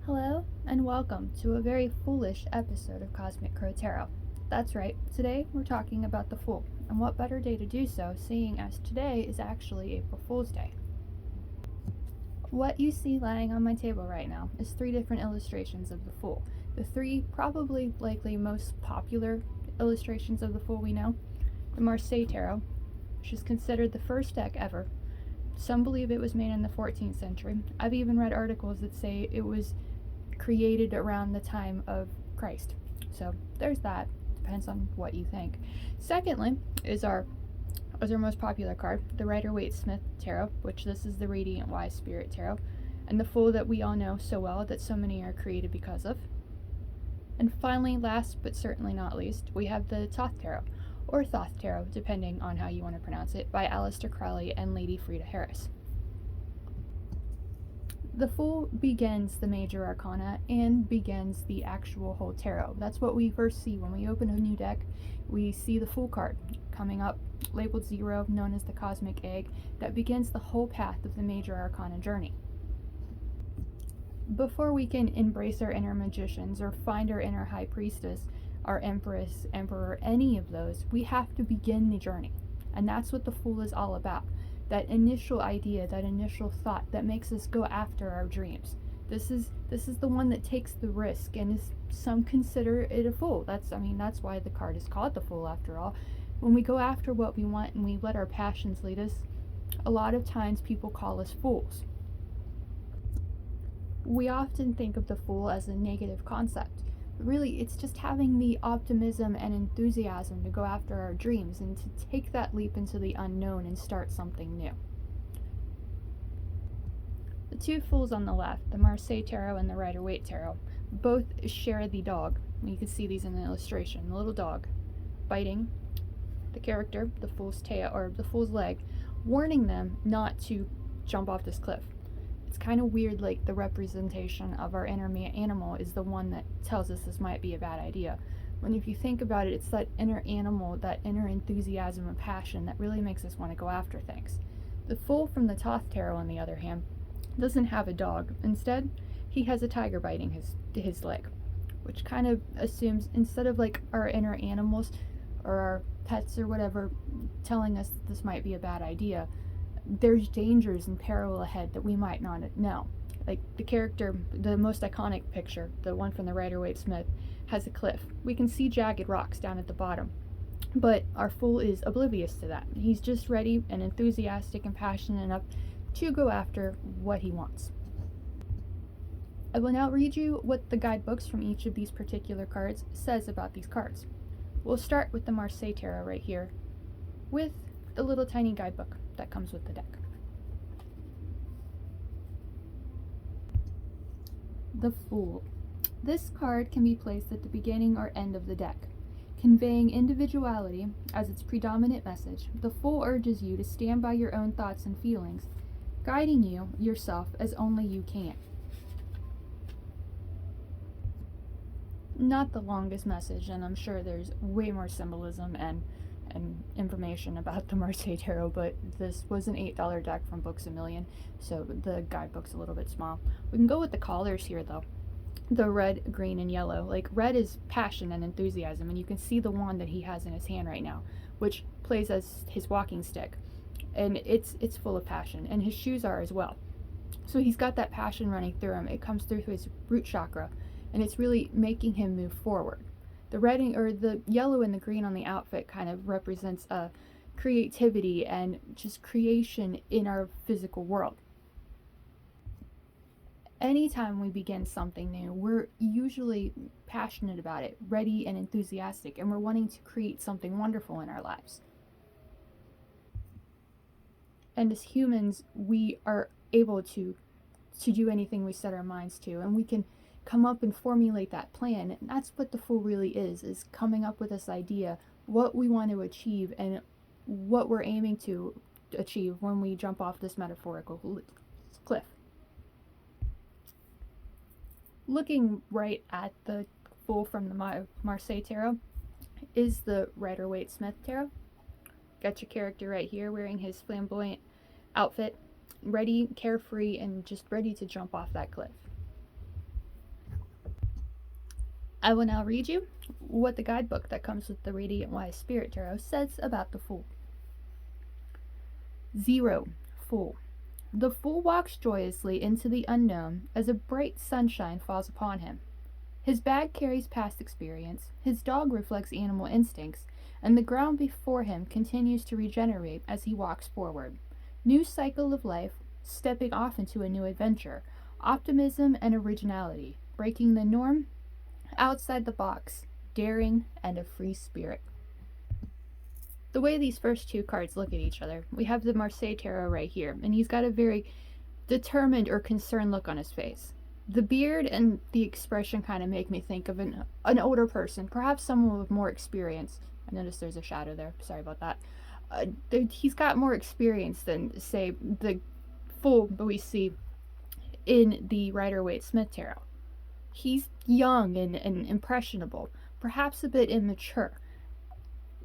Hello, and welcome to a very foolish episode of Cosmic Crow Tarot. That's right, today we're talking about the Fool, and what better day to do so, seeing as today is actually April Fool's Day. What you see lying on my table right now is 3 different illustrations of the Fool. The 3 probably likely most popular illustrations of the Fool we know. The Marseille Tarot, which is considered the first deck ever. Some believe it was made in the 14th century. I've even read articles that say it was created around the time of Christ. So there's that. Depends on what you think. Secondly, is our most popular card, the Rider-Waite-Smith Tarot, which this is the Radiant Wise Spirit Tarot, and the Fool that we all know so well that so many are created because of. And finally, last but certainly not least, we have the Thoth Tarot, or Thoth Tarot, depending on how you want to pronounce it, by Aleister Crowley and Lady Frida Harris. The Fool begins the major arcana and begins the actual whole tarot. That's what we first see when we open a new deck. We see the Fool card coming up, labeled 0, known as the Cosmic Egg, that begins the whole path of the major arcana journey. Before we can embrace our inner magicians or find our inner high priestess, our empress, emperor, any of those, we have to begin the journey. And that's what the Fool is all about. That initial idea, that initial thought that makes us go after our dreams. This is the one that takes the risk, and some consider it a fool. That's why the card is called the Fool after all. When we go after what we want and we let our passions lead us, a lot of times people call us fools. We often think of the Fool as a negative concept. But really, it's just having the optimism and enthusiasm to go after our dreams and to take that leap into the unknown and start something new. The 2 Fools on the left, the Marseille Tarot and the Rider-Waite Tarot, both share the dog. You can see these in the illustration. The little dog biting the character, the Fool's tail, or the Fool's leg, warning them not to jump off this cliff. It's kind of weird, like the representation of our inner animal is the one that tells us this might be a bad idea. When if you think about it, it's that inner animal, that inner enthusiasm and passion that really makes us want to go after things. The Fool from the Thoth Tarot, on the other hand, doesn't have a dog. Instead, he has a tiger biting his leg, which kind of assumes, instead of like our inner animals or our pets or whatever telling us that this might be a bad idea, there's dangers and peril ahead that we might not know. Like the character, the most iconic picture, the one from the Rider-Waite-Smith, has a cliff. We can see jagged rocks down at the bottom, but our Fool is oblivious to that. He's just ready and enthusiastic and passionate enough to go after what he wants. I will now read you what the guidebooks from each of these particular cards says about these cards. We'll start with the Marseille Tarot right here, with the little tiny guidebook that comes with the deck. The Fool. This card can be placed at the beginning or end of the deck. Conveying individuality as its predominant message, the Fool urges you to stand by your own thoughts and feelings, guiding you yourself as only you can. Not the longest message, and I'm sure there's way more symbolism and information about the Marseille Tarot, but this was an $8 deck from Books A Million, so the guidebook's a little bit small. We can go with the colors here though. The red, green, and yellow. Like, red is passion and enthusiasm, and you can see the wand that he has in his hand right now, which plays as his walking stick, and it's full of passion, and his shoes are as well. So he's got that passion running through him. It comes through his root chakra, and it's really making him move forward. The red or the yellow and the green on the outfit kind of represents creativity and just creation in our physical world. Anytime we begin something new, we're usually passionate about it, ready and enthusiastic, and we're wanting to create something wonderful in our lives. And as humans, we are able to do anything we set our minds to, and we can come up and formulate that plan. And that's what the Fool really is coming up with this idea, what we want to achieve and what we're aiming to achieve when we jump off this metaphorical cliff. Looking right at the Fool from the Marseille Tarot is the Rider-Waite-Smith Tarot. Got your character right here wearing his flamboyant outfit, ready, carefree, and just ready to jump off that cliff. I will now read you what the guidebook that comes with the Radiant Wise Spirit Tarot says about the Fool. 0. Fool. The Fool walks joyously into the unknown as a bright sunshine falls upon him. His bag carries past experience, his dog reflects animal instincts, and the ground before him continues to regenerate as he walks forward. New cycle of life, stepping off into a new adventure, optimism and originality, breaking the norm, outside the box, daring, and a free spirit. The way these first two cards look at each other, we have the Marseille Tarot right here, and he's got a very determined or concerned look on his face. The beard and the expression kind of make me think of an older person, perhaps someone with more experience. I noticed there's a shadow there, sorry about that. He's got more experience than, say, the Fool that we see in the Rider-Waite-Smith Tarot. He's young and impressionable, perhaps a bit immature.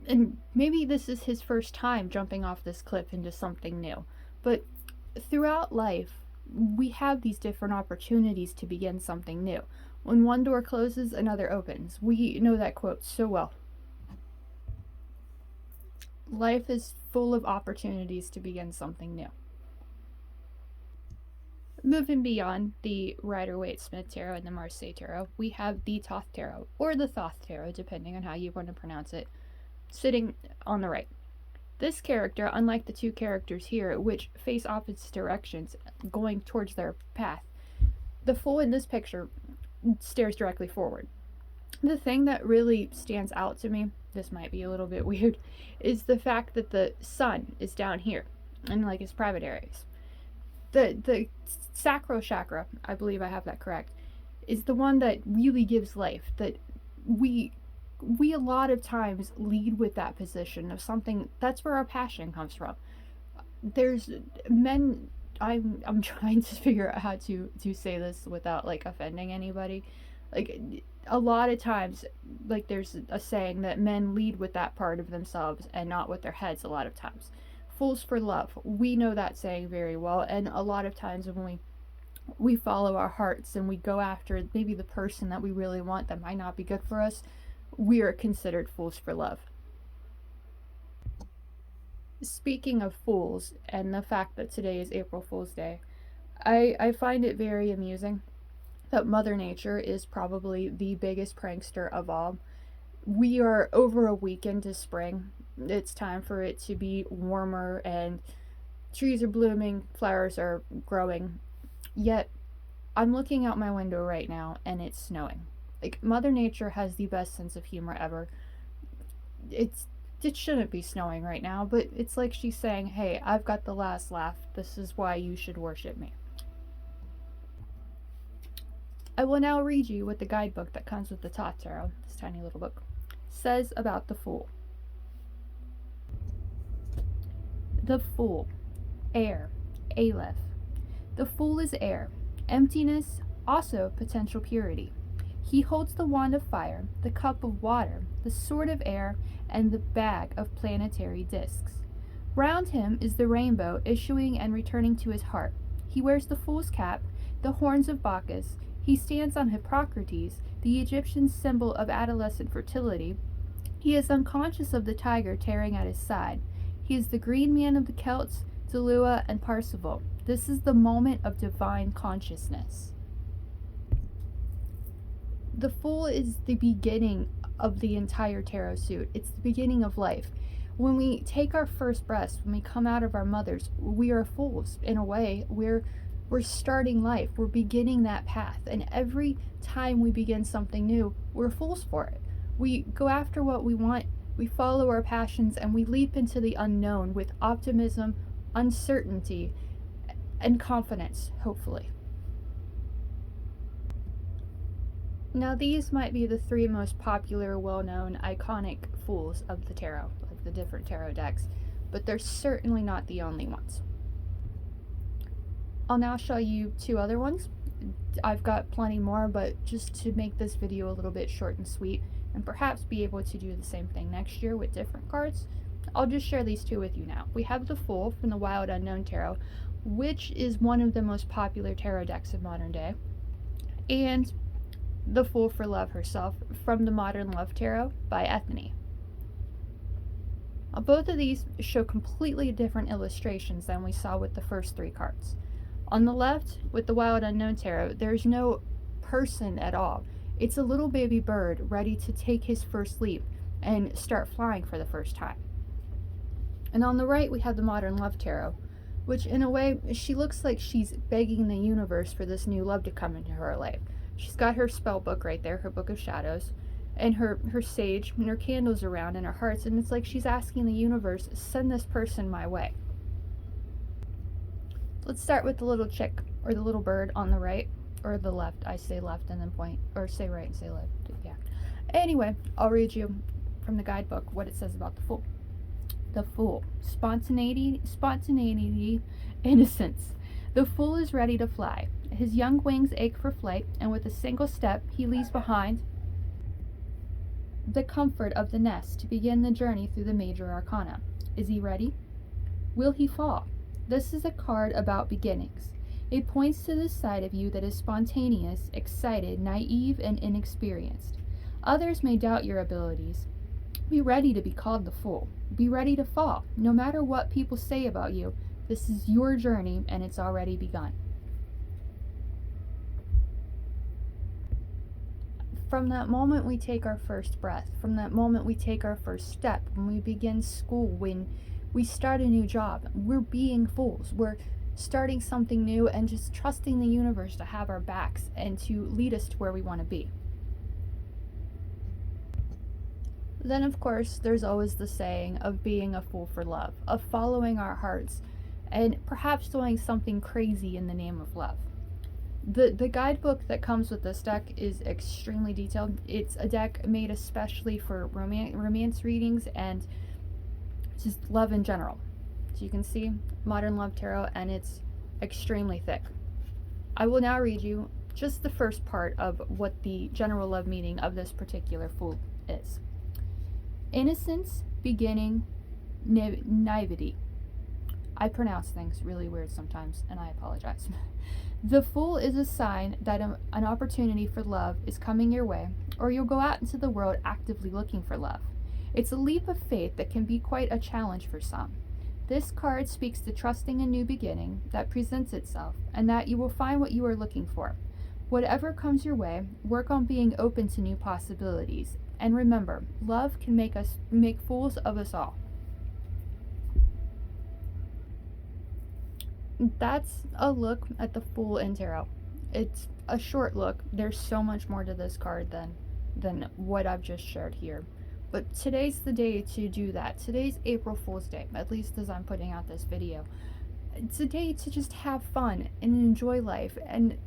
And maybe this is his first time jumping off this cliff into something new. But throughout life, we have these different opportunities to begin something new. When one door closes, another opens. We know that quote so well. Life is full of opportunities to begin something new. Moving beyond the Rider-Waite-Smith Tarot and the Marseille Tarot, we have the Thoth Tarot, or the Thoth Tarot, depending on how you want to pronounce it, sitting on the right. This character, unlike the two characters here, which face opposite directions, going towards their path, the Fool in this picture stares directly forward. The thing that really stands out to me, this might be a little bit weird, is the fact that the sun is down here, in like his private areas. The sacral chakra, I believe I have that correct, is the one that really gives life, that we a lot of times lead with that position of something. That's where our passion comes from. There's men, I'm trying to figure out how to say this without like offending anybody. Like a lot of times, like there's a saying that men lead with that part of themselves and not with their heads a lot of times. Fools for love. We know that saying very well, and a lot of times when we follow our hearts and we go after maybe the person that we really want that might not be good for us, we are considered fools for love. Speaking of fools and the fact that today is April Fool's Day, I find it very amusing that Mother Nature is probably the biggest prankster of all. We are over a week into spring. It's time for it to be warmer and trees are blooming, flowers are growing. Yet, I'm looking out my window right now and it's snowing. Like, Mother Nature has the best sense of humor ever. It shouldn't be snowing right now, but it's like she's saying, hey, I've got the last laugh. This is why you should worship me. I will now read you what the guidebook that comes with the Thoth Tarot, this tiny little book, says about the Fool. The Fool. Air. Aleph. The Fool is air. Emptiness, also potential purity. He holds the wand of fire, the cup of water, the sword of air, and the bag of planetary discs. Round him is the rainbow issuing and returning to his heart. He wears the fool's cap, the horns of Bacchus. He stands on Hippocrates, the Egyptian symbol of adolescent fertility. He is unconscious of the tiger tearing at his side. He is the green man of the Celts, Delua, and Parsifal. This is the moment of divine consciousness. The Fool is the beginning of the entire tarot suit. It's the beginning of life. When we take our first breaths, when we come out of our mothers, we are fools. In a way, we're starting life. We're beginning that path. And every time we begin something new, we're fools for it. We go after what we want, we follow our passions, and we leap into the unknown with optimism, uncertainty, and confidence, hopefully. Now, these might be the three most popular, well-known, iconic fools of the tarot, of the different tarot decks, but they're certainly not the only ones. I'll now show you two other ones. I've got plenty more, but just to make this video a little bit short and sweet, and perhaps be able to do the same thing next year with different cards, I'll just share these two with you now. We have the Fool from the Wild Unknown Tarot, which is one of the most popular tarot decks of modern day, and the Fool for Love herself, from the Modern Love Tarot by Ethne. Both of these show completely different illustrations than we saw with the first 3 cards. On the left, with the Wild Unknown Tarot, there's no person at all. It's a little baby bird ready to take his first leap and start flying for the first time. And on the right, we have the Modern Love Tarot, which in a way, she looks like she's begging the universe for this new love to come into her life. She's got her spell book right there, her Book of Shadows, and her sage and her candles around and her hearts, and it's like she's asking the universe, send this person my way. Let's start with the little chick, or the little bird on the right, or the left. I say left and then point, or say right and say left. Yeah. Anyway, I'll read you from the guidebook what it says about the Fool. The Fool. Spontaneity, innocence. The Fool is ready to fly. His young wings ache for flight, and with a single step, he leaves behind the comfort of the nest to begin the journey through the major arcana. Is he ready? Will he fall? This is a card about beginnings. It points to the side of you that is spontaneous, excited, naive, and inexperienced. Others may doubt your abilities. Be ready to be called the Fool. Be ready to fall. No matter what people say about you, this is your journey and it's already begun. From that moment we take our first breath, from that moment we take our first step, when we begin school, when we start a new job, we're being fools. We're starting something new and just trusting the universe to have our backs and to lead us to where we want to be. Then, of course, there's always the saying of being a fool for love, of following our hearts, and perhaps doing something crazy in the name of love. The guidebook that comes with this deck is extremely detailed. It's a deck made especially for romance readings and just love in general. So you can see Modern Love Tarot, and it's extremely thick. I will now read you just the first part of what the general love meaning of this particular Fool is. Innocence, beginning, naivety. I pronounce things really weird sometimes, and I apologize. The Fool is a sign that an opportunity for love is coming your way, or you'll go out into the world actively looking for love. It's a leap of faith that can be quite a challenge for some. This card speaks to trusting a new beginning that presents itself, and that you will find what you are looking for. Whatever comes your way, work on being open to new possibilities. And remember, love can make fools of us all. That's a look at the Fool in Tarot. It's a short look. There's so much more to this card than what I've just shared here. But today's the day to do that. Today's April Fool's Day, at least as I'm putting out this video. It's a day to just have fun and enjoy life and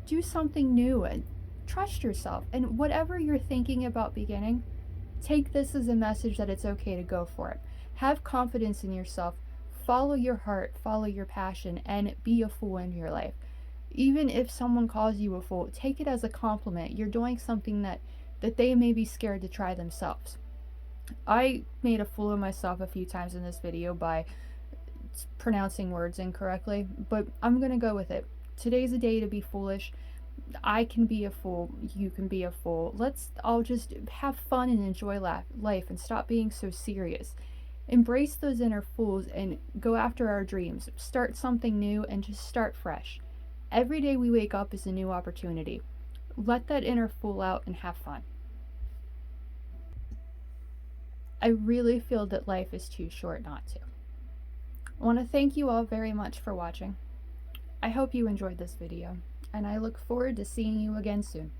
do something new and trust yourself. And whatever you're thinking about beginning, take this as a message that it's okay to go for it. Have confidence in yourself. Follow your heart, follow your passion, and be a fool in your life. Even if someone calls you a fool, take it as a compliment. You're doing something that they may be scared to try themselves. I made a fool of myself a few times in this video by pronouncing words incorrectly, but I'm going to go with it. Today's a day to be foolish. I can be a fool. You can be a fool. Let's all just have fun and enjoy life and stop being so serious. Embrace those inner fools and go after our dreams. Start something new and just start fresh. Every day we wake up is a new opportunity. Let that inner fool out and have fun. I really feel that life is too short not to. I want to thank you all very much for watching. I hope you enjoyed this video, and I look forward to seeing you again soon.